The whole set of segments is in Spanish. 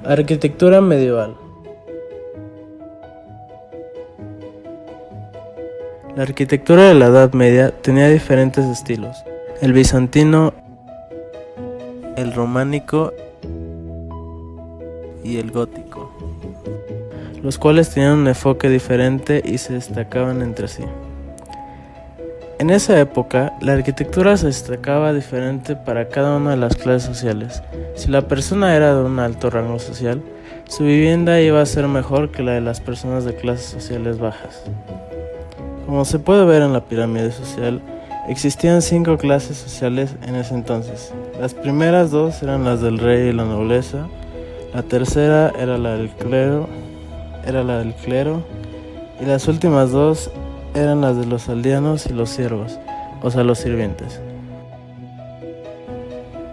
Arquitectura medieval. La arquitectura de la Edad Media tenía diferentes estilos: el bizantino, el románico y el gótico, los cuales tenían un enfoque diferente y se destacaban entre sí. En esa época, la arquitectura se destacaba diferente para cada una de las clases sociales. Si la persona era de un alto rango social, su vivienda iba a ser mejor que la de las personas de clases sociales bajas. Como se puede ver en la pirámide social, existían 5 clases sociales en ese entonces. Las primeras 2 eran las del rey y la nobleza, la tercera era la del clero, y las últimas 2 eran las de los aldeanos y los siervos, o sea, los sirvientes.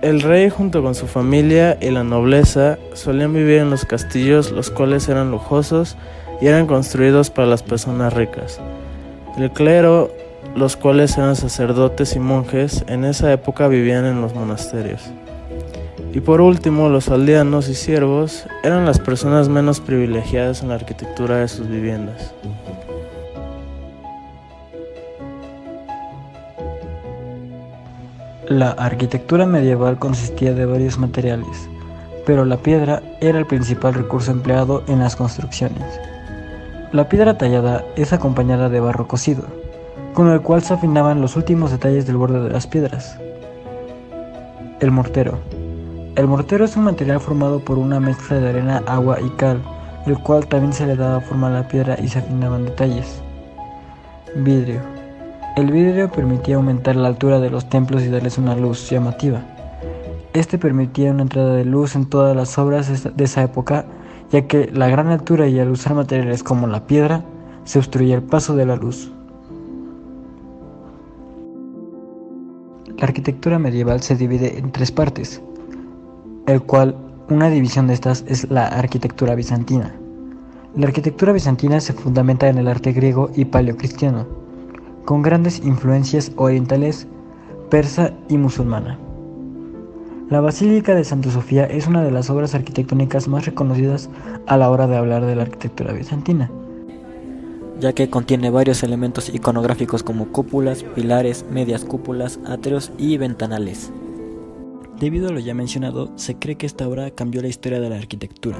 El rey junto con su familia y la nobleza solían vivir en los castillos, los cuales eran lujosos y eran construidos para las personas ricas. El clero, los cuales eran sacerdotes y monjes, en esa época vivían en los monasterios. Y por último, los aldeanos y siervos eran las personas menos privilegiadas en la arquitectura de sus viviendas. La arquitectura medieval consistía de varios materiales, pero la piedra era el principal recurso empleado en las construcciones. La piedra tallada es acompañada de barro cocido, con el cual se afinaban los últimos detalles del borde de las piedras. El mortero. El mortero es un material formado por una mezcla de arena, agua y cal, el cual también se le daba forma a la piedra y se afinaban detalles. Vidrio. El vidrio permitía aumentar la altura de los templos y darles una luz llamativa. Este permitía una entrada de luz en todas las obras de esa época, ya que la gran altura y al usar materiales como la piedra, se obstruía el paso de la luz. La arquitectura medieval se divide en 3 partes, el cual una división de estas es la arquitectura bizantina. La arquitectura bizantina se fundamenta en el arte griego y paleocristiano, con grandes influencias orientales, persa y musulmana. La Basílica de Santa Sofía es una de las obras arquitectónicas más reconocidas a la hora de hablar de la arquitectura bizantina, ya que contiene varios elementos iconográficos como cúpulas, pilares, medias cúpulas, atrios y ventanales. Debido a lo ya mencionado, se cree que esta obra cambió la historia de la arquitectura.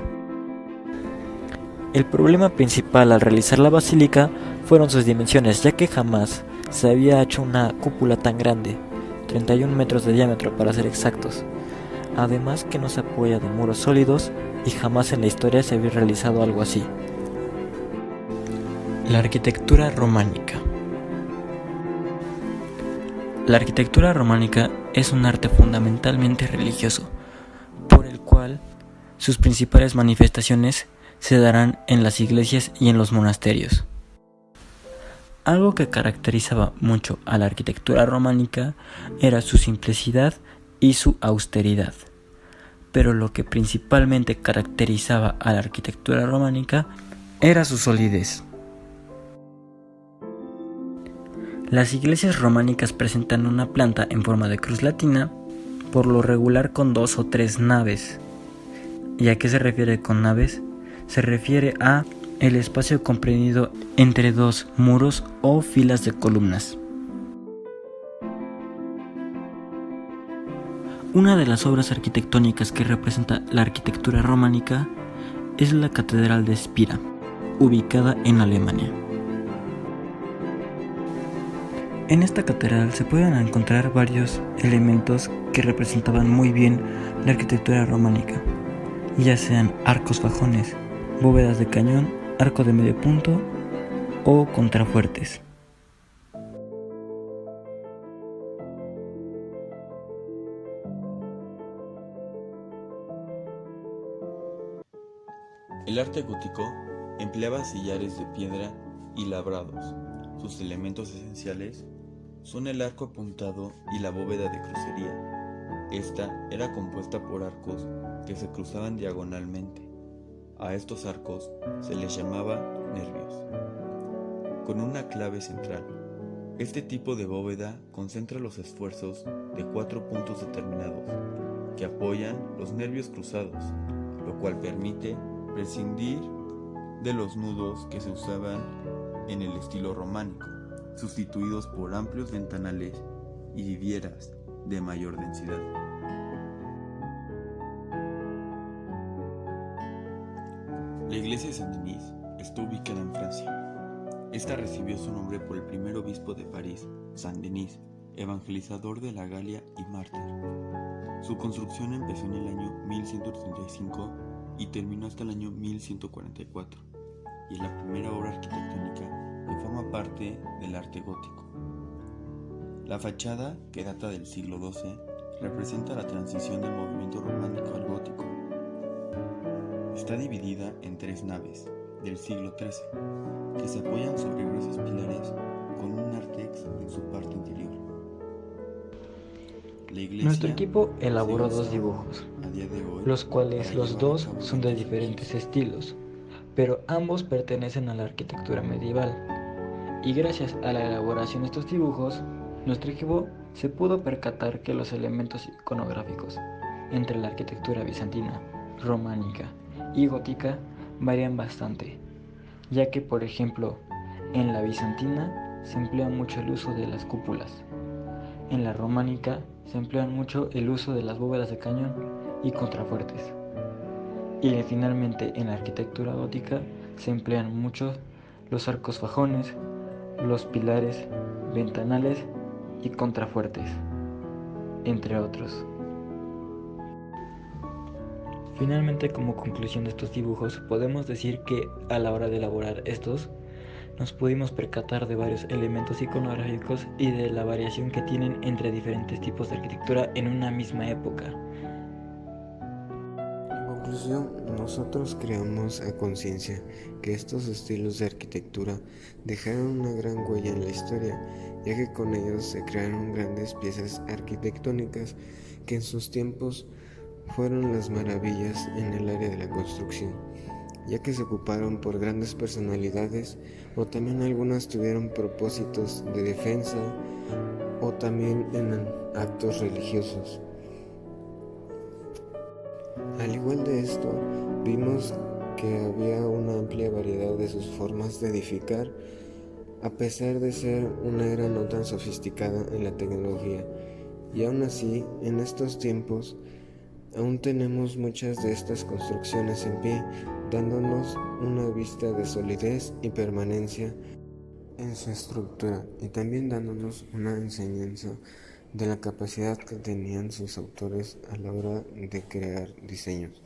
El problema principal al realizar la basílica fueron sus dimensiones, ya que jamás se había hecho una cúpula tan grande, 31 metros de diámetro para ser exactos. Además que no se apoya de muros sólidos y jamás en la historia se había realizado algo así. La arquitectura románica. La arquitectura románica es un arte fundamentalmente religioso, por el cual sus principales manifestaciones se darán en las iglesias y en los monasterios. Algo que caracterizaba mucho a la arquitectura románica era su simplicidad y su austeridad, pero lo que principalmente caracterizaba a la arquitectura románica era su solidez. Las iglesias románicas presentan una planta en forma de cruz latina, por lo regular con 2 o 3 naves. ¿Y a qué se refiere con naves? Se refiere a el espacio comprendido entre 2 muros o filas de columnas. Una de las obras arquitectónicas que representa la arquitectura románica es la Catedral de Spira, ubicada en Alemania. En esta catedral se pueden encontrar varios elementos que representaban muy bien la arquitectura románica, ya sean arcos fajones, bóvedas de cañón, arco de medio punto o contrafuertes. El arte gótico empleaba sillares de piedra y labrados. Sus elementos esenciales son el arco apuntado y la bóveda de crucería. Esta era compuesta por arcos que se cruzaban diagonalmente. A estos arcos se les llamaba nervios, con una clave central. Este tipo de bóveda concentra los esfuerzos de 4 puntos determinados, que apoyan los nervios cruzados. lo cual permite prescindir de los nudos que se usaban en el estilo románico, sustituidos por amplios ventanales y vidrieras de mayor densidad. La iglesia de Saint-Denis está ubicada en Francia. Esta recibió su nombre por el primer obispo de París, Saint-Denis, evangelizador de la Galia y mártir. Su construcción empezó en el año 1135 y terminó hasta el año 1144, y es la primera obra arquitectónica que forma parte del arte gótico. La fachada, que data del siglo XII, representa la transición del movimiento románico al gótico. Está dividida en 3 naves del siglo XIII, que se apoyan sobre gruesos pilares con un nártex en su parte interior. La iglesia Nuestro equipo elaboró se 2 usa dibujos, a día de hoy los cuales para los llevar a dos cabo son de eventos diferentes religiosos. estilos, pero ambos pertenecen a la arquitectura medieval. Y gracias a la elaboración de estos dibujos, nuestro equipo se pudo percatar que los elementos iconográficos entre la arquitectura bizantina, románica y gótica varían bastante, ya que por ejemplo en la bizantina se emplea mucho el uso de las cúpulas, en la románica se emplea mucho el uso de las bóvedas de cañón y contrafuertes, y finalmente en la arquitectura gótica se emplean mucho los arcos fajones, los pilares, ventanales y contrafuertes, entre otros. Finalmente, como conclusión de estos dibujos, podemos decir que a la hora de elaborar estos, nos pudimos percatar de varios elementos iconográficos y de la variación que tienen entre diferentes tipos de arquitectura en una misma época. En conclusión, nosotros creamos a conciencia que estos estilos de arquitectura dejaron una gran huella en la historia, ya que con ellos se crearon grandes piezas arquitectónicas que en sus tiempos fueron las maravillas en el área de la construcción, ya que se ocuparon por grandes personalidades, o también algunas tuvieron propósitos de defensa o también en actos religiosos. Al igual de esto, vimos que había una amplia variedad de sus formas de edificar, a pesar de ser una era no tan sofisticada en la tecnología, y aún así, en estos tiempos, aún tenemos muchas de estas construcciones en pie, dándonos una vista de solidez y permanencia en su estructura, y también dándonos una enseñanza de la capacidad que tenían sus autores a la hora de crear diseños.